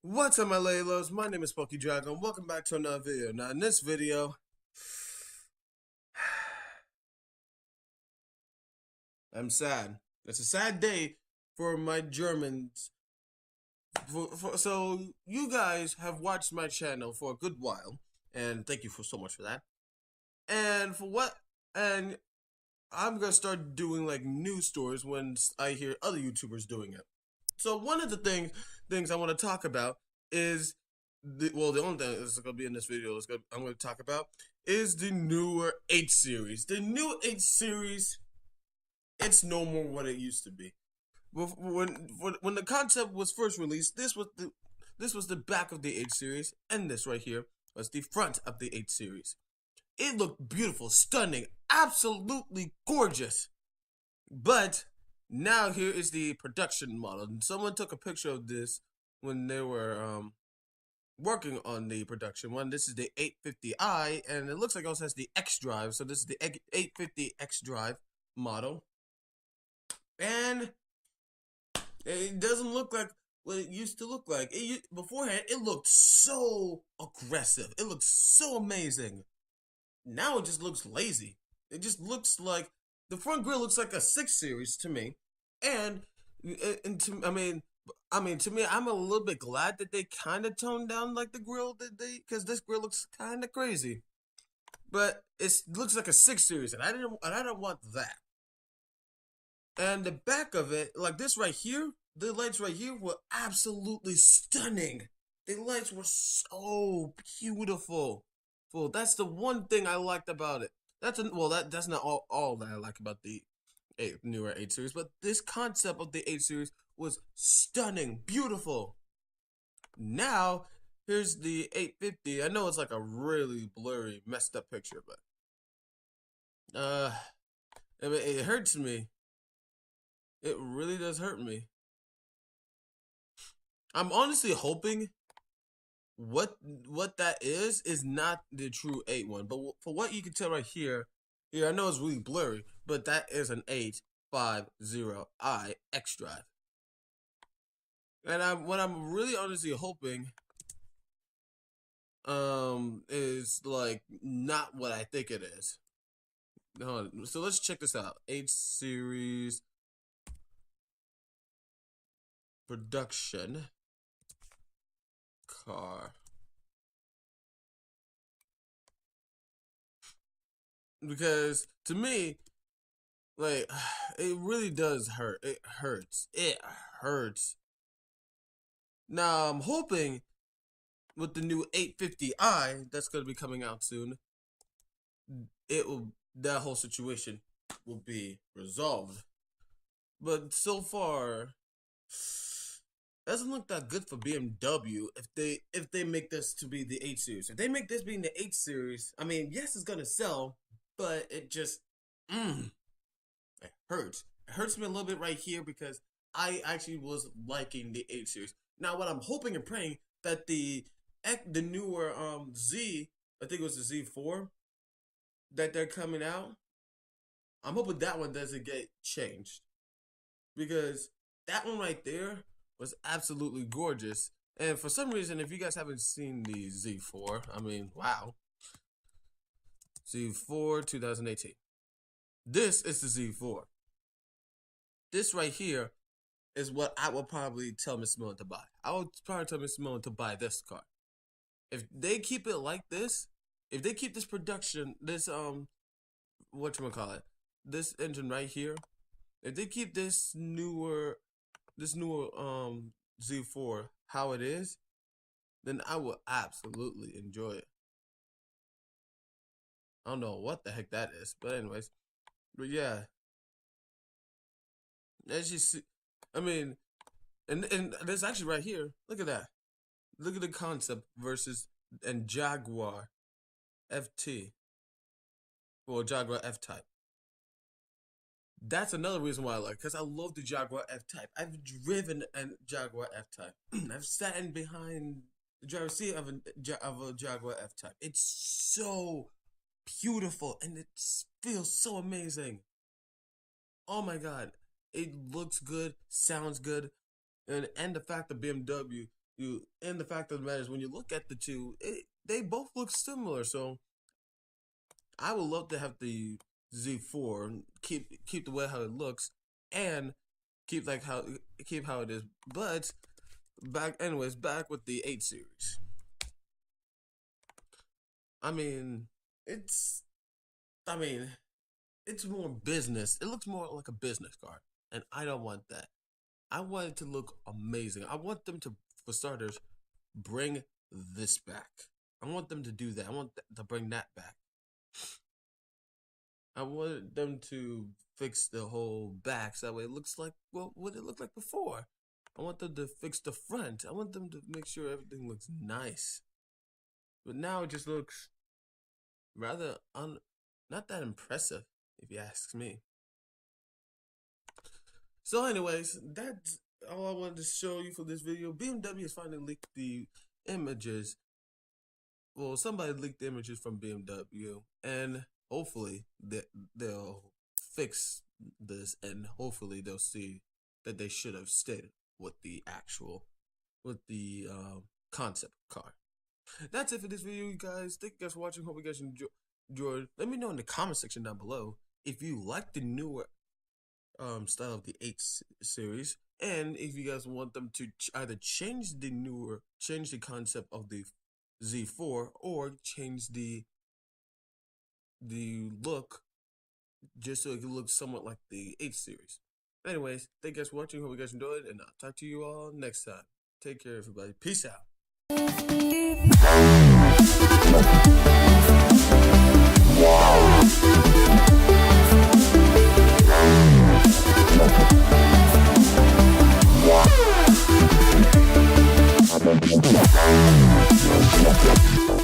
What's up, my Laylos? My name is Pokey Dragon. Welcome back to another video. Now, in this video, I'm sad. It's a sad day for my Germans. So, you guys have watched my channel for a good while, and thank you for so much for that. And for what? And I'm gonna start doing like news stories when I hear other YouTubers doing it. So, one of the things I want to talk about is the only thing that's gonna be in this video I'm gonna talk about is the newer 8 series. The new 8 series, it's no more what it used to be. When the concept was first released, this was the back of the 8 series, and this right here was the front of the 8 series. It looked beautiful, stunning, absolutely gorgeous. But now here is the production model. Someone took a picture of this when they were working on the production one. This is the 850i, and it looks like it also has the X drive. So this is the 850 X drive model, and it doesn't look like what it used to look like. Beforehand, it looked so aggressive. It looked so amazing. Now it just looks lazy. It just looks like the front grille looks like a 6 series to me, and to me, I'm a little bit glad that they kind of toned down like the grill because this grill looks kind of crazy, but it looks like a 6 series, and I don't want that. And the back of it, like this right here, the lights right here were absolutely stunning. The lights were so beautiful. Well, that's the one thing I liked about it. That's not all that I like about the newer 8 series, but this concept of the 8 series was stunning, beautiful. Now, here's the 850. I know it's like a really blurry, messed up picture, but it hurts me. It really does hurt me. I'm honestly hoping what that is not the true 8 one, but for what you can tell right here, I know it's really blurry, but that is an 850i X drive. And what I'm really honestly hoping is like not what I think it is. So let's check this out. 8 series production car. Because to me, like, it really does hurt. It hurts. It hurts. Now I'm hoping with the new 850i that's gonna be coming out soon, that whole situation will be resolved. But so far, doesn't look that good for BMW if they make this to be the 8 series. If they make this being the 8 series, I mean, yes, it's gonna sell, but it just it hurts. It hurts me a little bit right here because I actually was liking the 8 series. Now, what I'm hoping and praying that the newer Z, I think it was the Z4 that they're coming out. I'm hoping that one doesn't get changed because that one right there was absolutely gorgeous. And for some reason, if you guys haven't seen the Z4, I mean, wow. Z4 2018. This is the Z4. This right here is what I would probably tell Miss Millen to buy. I would probably tell Miss Millen to buy this car. If they keep it like this, if they keep this production, this this engine right here, if they keep this newer Z4 how it is, then I will absolutely enjoy it. I don't know what the heck that is, but anyways, but yeah, as you see, I mean, and this actually right here. Look at that. Look at the concept versus and Jaguar FT or Jaguar F Type. That's another reason why I like, because I love the Jaguar F Type. I've driven a Jaguar F Type. I've sat in behind the driver's seat of a Jaguar F Type. It's so beautiful and it feels so amazing. Oh my god, it looks good, sounds good, and the fact that BMW, and the fact of the matter is, when you look at the two, they both look similar. So I would love to have the Z4 keep the way how it looks and keep how it is. But back with the 8 series. I mean, it's I mean, it's more business. It looks more like a business card, and I don't want that. I want it to look amazing. I want them to, for starters, bring this back. I want them to do that. I want to bring that back. I want them to fix the whole back so that way it looks like what it looked like before. I want them to fix the front. I want them to make sure everything looks nice. But now it just looks rather not that impressive, if you ask me. So anyways, that's all I wanted to show you for this video. BMW has finally leaked the images. Well, somebody leaked the images from BMW, and hopefully they'll fix this, and hopefully they'll see that they should have stayed with the concept car. That's it for this video, you guys. Thank you guys for watching. Hope you guys enjoyed. Let me know in the comment section down below if you like the newer style of the 8 series, and if you guys want them to either change the concept of the Z4 or change the look just so it can look somewhat like the 8 series. Anyways, thank you guys for watching. Hope you guys enjoyed, and I'll talk to you all next time. Take care, everybody. Peace out. Wow.